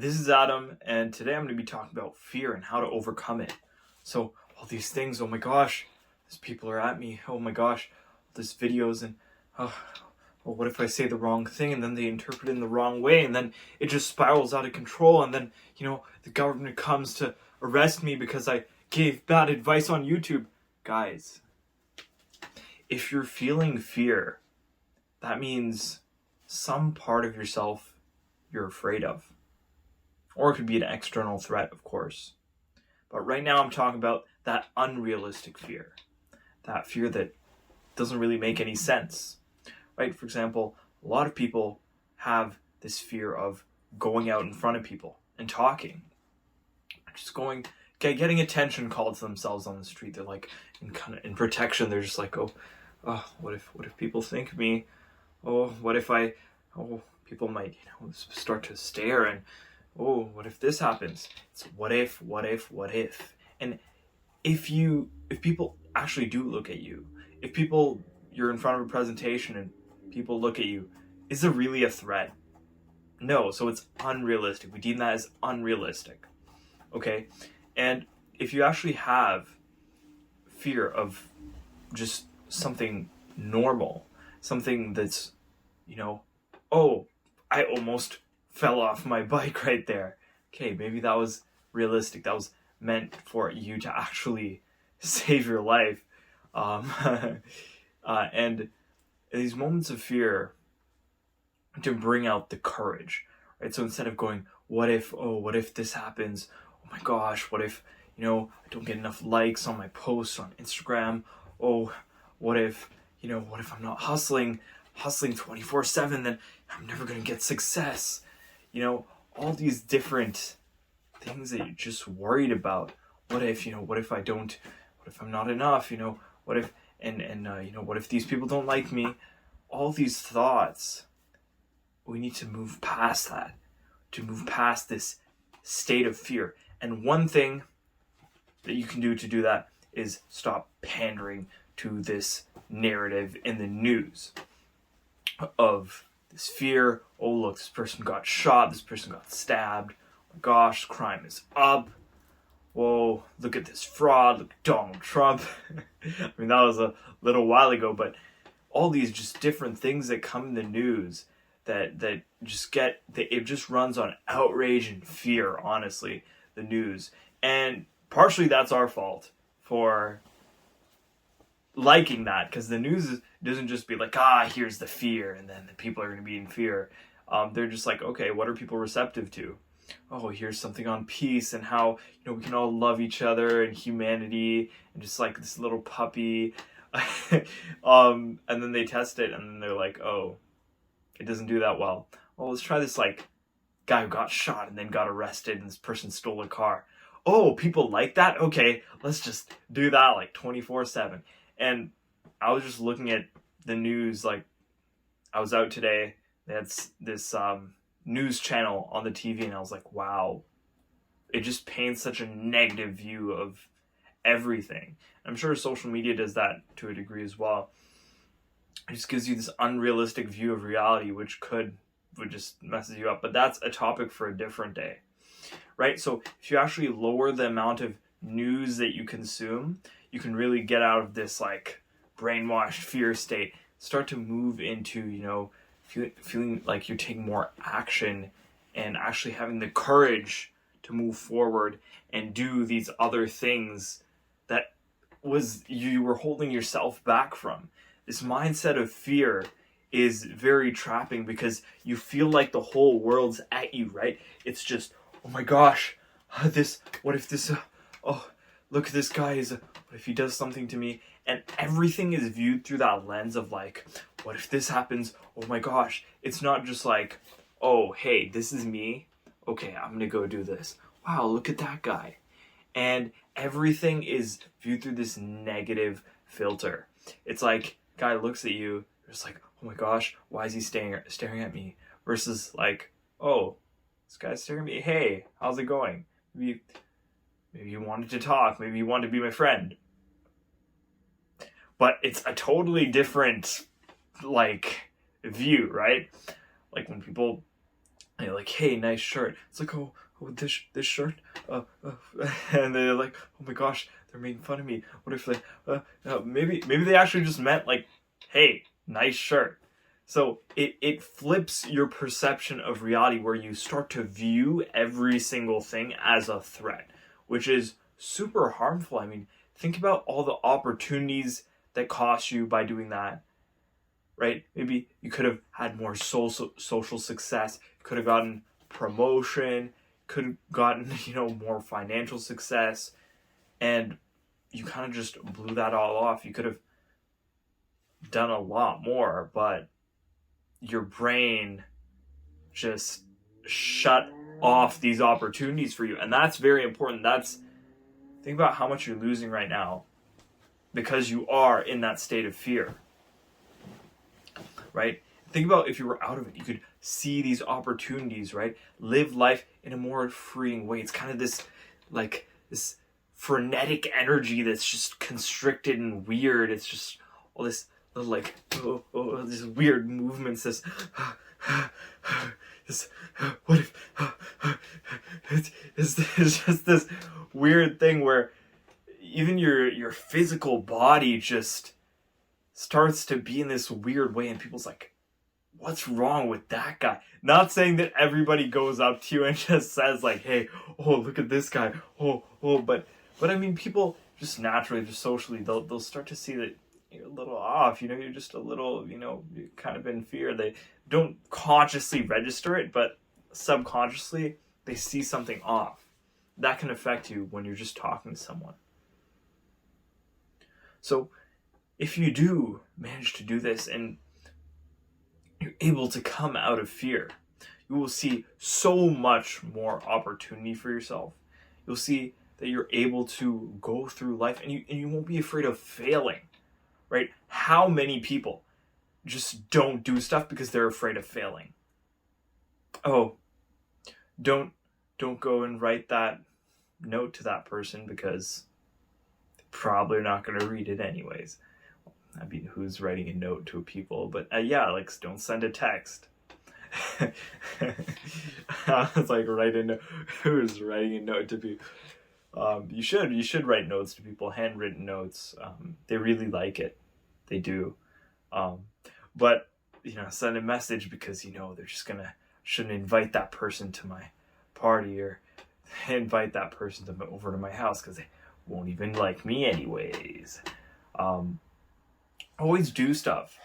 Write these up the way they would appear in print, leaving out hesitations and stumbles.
This is Adam, and today I'm going to be talking about fear and how to overcome it. So, all these things, oh my gosh, these people are at me, oh my gosh, these videos, and well, what if I say the wrong thing, and then they interpret it in the wrong way, and then it just spirals out of control, and then, the government comes to arrest me because I gave bad advice on YouTube. Guys, if you're feeling fear, that means some part of yourself you're afraid of. Or it could be an external threat, of course. But right now I'm talking about that unrealistic fear. That fear that doesn't really make any sense. Right? For example, a lot of people have this fear of going out in front of people and talking. Just getting attention called to themselves on the street. They're like in protection. They're just like, what if people think of me? People might, start to stare, and what if this happens? It's what if? And if people actually do look at you, you're in front of a presentation and people look at you, is it really a threat? No, so it's unrealistic. We deem that as unrealistic. Okay? And if you actually have fear of just something normal, something that's, I almost fell off my bike right there. Okay, maybe that was realistic. That was meant for you to actually save your life. And these moments of fear to bring out the courage, right? So instead of going, what if this happens? Oh my gosh, what if, I don't get enough likes on my posts on Instagram? What if I'm not hustling 24/7, then I'm never going to get success. All these different things that you're just worried about. What if I'm not enough, what if, what if these people don't like me? All these thoughts, we need to move past that, to move past this state of fear. And one thing that you can do to do that is stop pandering to this narrative in the news of this fear. Oh, look, this person got shot, this person got stabbed. Oh my gosh, crime is up. Whoa, look at this fraud, look at Donald Trump. I mean, that was a little while ago, but all these just different things that come in the news that it just runs on outrage and fear, honestly, the news. And partially that's our fault for liking that, because the news doesn't just be like, here's the fear, and then the people are going to be in fear. They're just like, okay, what are people receptive to? Oh, here's something on peace and how, we can all love each other and humanity and just like this little puppy. And then they test it and then they're like, oh, it doesn't do that well. Well, let's try this like guy who got shot and then got arrested and this person stole a car. Oh, people like that? Okay, let's just do that like 24/7. And I was just looking at the news, like I was out today, they had this news channel on the TV, and I was like, wow, it just paints such a negative view of everything. I'm sure social media does that to a degree as well. It just gives you this unrealistic view of reality, which would just messes you up. But that's a topic for a different day, right? So if you actually lower the amount of news that you consume, you can really get out of this like brainwashed fear state, start to move into, feeling like you're taking more action and actually having the courage to move forward and do these other things that you were holding yourself back from. This mindset of fear is very trapping because you feel like the whole world's at you, right? It's just, oh my gosh, what if this, look, this guy what if he does something to me? And everything is viewed through that lens of like, what if this happens? Oh my gosh. It's not just like, oh, hey, this is me. Okay, I'm going to go do this. Wow, look at that guy. And everything is viewed through this negative filter. It's like, guy looks at you, it's like, oh my gosh, why is he staring at me? Versus like, oh, this guy's staring at me. Hey, how's it going? Maybe you wanted to talk. Maybe you wanted to be my friend. But it's a totally different, view, right? Like when people And you're like, hey, nice shirt. It's like, oh, this shirt? And they're like, oh my gosh, they're making fun of me. What if they, maybe they actually just meant like, hey, nice shirt. So it flips your perception of reality, where you start to view every single thing as a threat, which is super harmful. I mean, think about all the opportunities that cost you by doing that, right? Maybe you could have had more social success, could have gotten promotion, could have gotten, more financial success, and you kind of just blew that all off. You could have done a lot more, but your brain just shut off these opportunities for you. And that's very important. Think about how much you're losing right now because you are in that state of fear, right? Think about if you were out of it, you could see these opportunities, right? Live life in a more freeing way. It's kind of this frenetic energy that's just constricted and weird. It's just all this little these weird movements, this what if it's just this weird thing where even your physical body just starts to be in this weird way, and people's like, what's wrong with that guy? Not saying that everybody goes up to you and just says like, hey, oh, look at this guy, but I mean, people just naturally, just socially, they'll start to see that you're a little off, you're just a little, you're kind of in fear. They don't consciously register it, but subconsciously they see something off. That can affect you when you're just talking to someone. So if you do manage to do this and you're able to come out of fear, you will see so much more opportunity for yourself. You'll see that you're able to go through life, and you won't be afraid of failing, right? How many people just don't do stuff because they're afraid of failing? Oh, don't go and write that note to that person because they're probably not going to read it anyways. I mean, who's writing a note to people? But don't send a text. It's like who's writing a note to people? You should write notes to people, handwritten notes. They really like it. They do. But send a message because they're just shouldn't invite that person to my party, or invite that person over to my house because they won't even like me anyways. Always do stuff,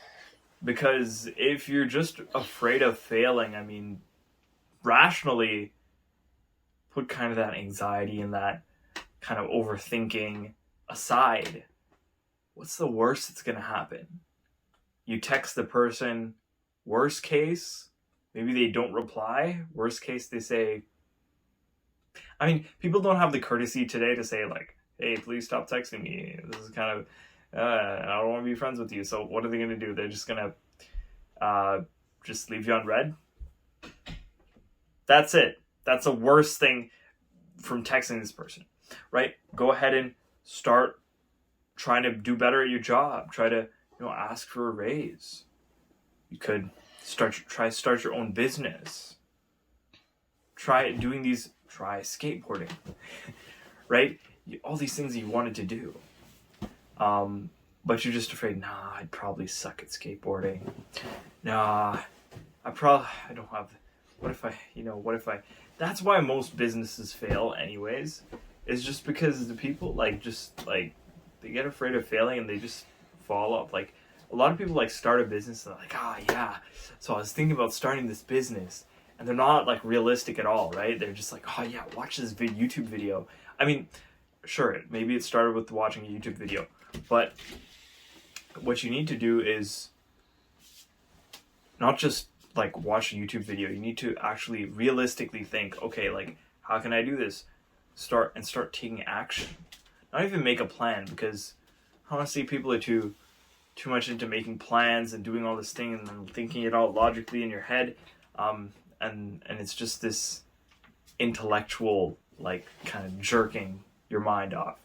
because if you're just afraid of failing, I mean, rationally put kind of that anxiety and that kind of overthinking aside. What's the worst that's going to happen? You text the person, worst case, maybe they don't reply. Worst case, they say, I mean, people don't have the courtesy today to say like, hey, please stop texting me. This is kind of, I don't want to be friends with you. So what are they going to do? They're just going to just leave you on red? That's it. That's the worst thing from texting this person, right? Go ahead and start trying to do better at your job. Try to, ask for a raise. You could start your own business. Try skateboarding, right? All these things that you wanted to do. But you're just afraid, I'd probably suck at skateboarding. I don't have, what if I, that's why most businesses fail anyways, is just because the people they get afraid of failing and they just fall off. Like, a lot of people start a business and they're like, so I was thinking about starting this business, and they're not realistic at all, right? They're just like, watch this YouTube video. I mean, sure, maybe it started with watching a YouTube video, but what you need to do is not just watch a YouTube video. You need to actually realistically think, okay, how can I do this? Start taking action. Not even make a plan, because honestly, people are too much into making plans and doing all this thing and then thinking it out logically in your head. And it's just this intellectual kind of jerking your mind off.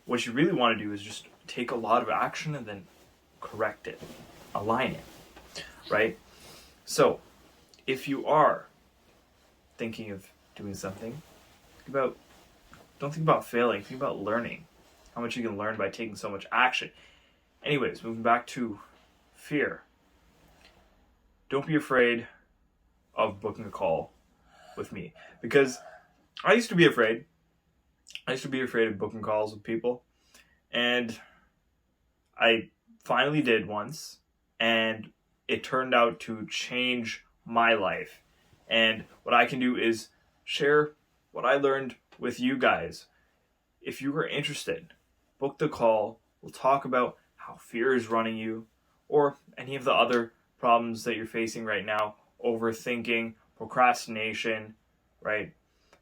What you really want to do is just take a lot of action and then correct it, align it, right? So if you are thinking of doing something, don't think about failing, think about learning. How much you can learn by taking so much action. Anyways, moving back to fear. Don't be afraid of booking a call with me. Because I used to be afraid. I used to be afraid of booking calls with people. And I finally did once. And it turned out to change my life. And what I can do is share what I learned with you guys. If you are interested, book the call. We'll talk about how fear is running you, or any of the other problems that you're facing right now. Overthinking, procrastination, right?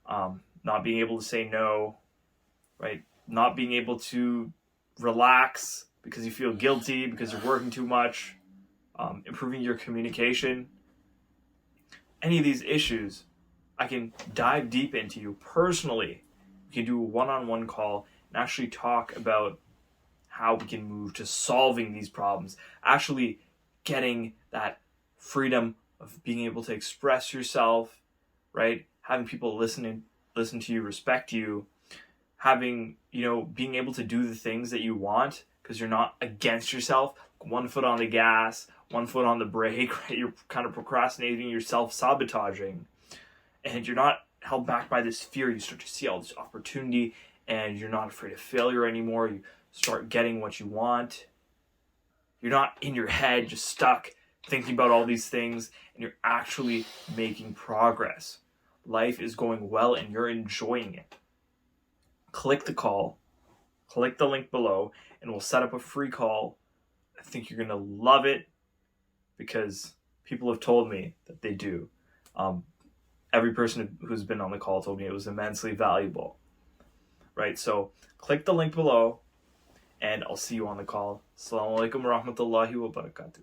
Not being able to say no, right? Not being able to relax because you feel guilty because you're working too much. Improving your communication. Any of these issues, I can dive deep into you personally. We can do a one-on-one call and actually talk about how we can move to solving these problems, actually getting that freedom of being able to express yourself, right? Having people listen to you, respect you, having, being able to do the things that you want because you're not against yourself. One foot on the gas, one foot on the brake, right? You're kind of procrastinating, you're self-sabotaging, and you're not held back by this fear. You start to see all this opportunity and you're not afraid of failure anymore. You start getting what you want. You're not in your head just stuck thinking about all these things, and you're actually making progress. Life is going well and you're enjoying it. Click the call, click the link below, and we'll set up a free call. I think you're going to love it because people have told me that they do. Every person who's been on the call told me it was immensely valuable. Right? So click the link below and I'll see you on the call. Assalamu alaikum wa rahmatullahi wa barakatuh.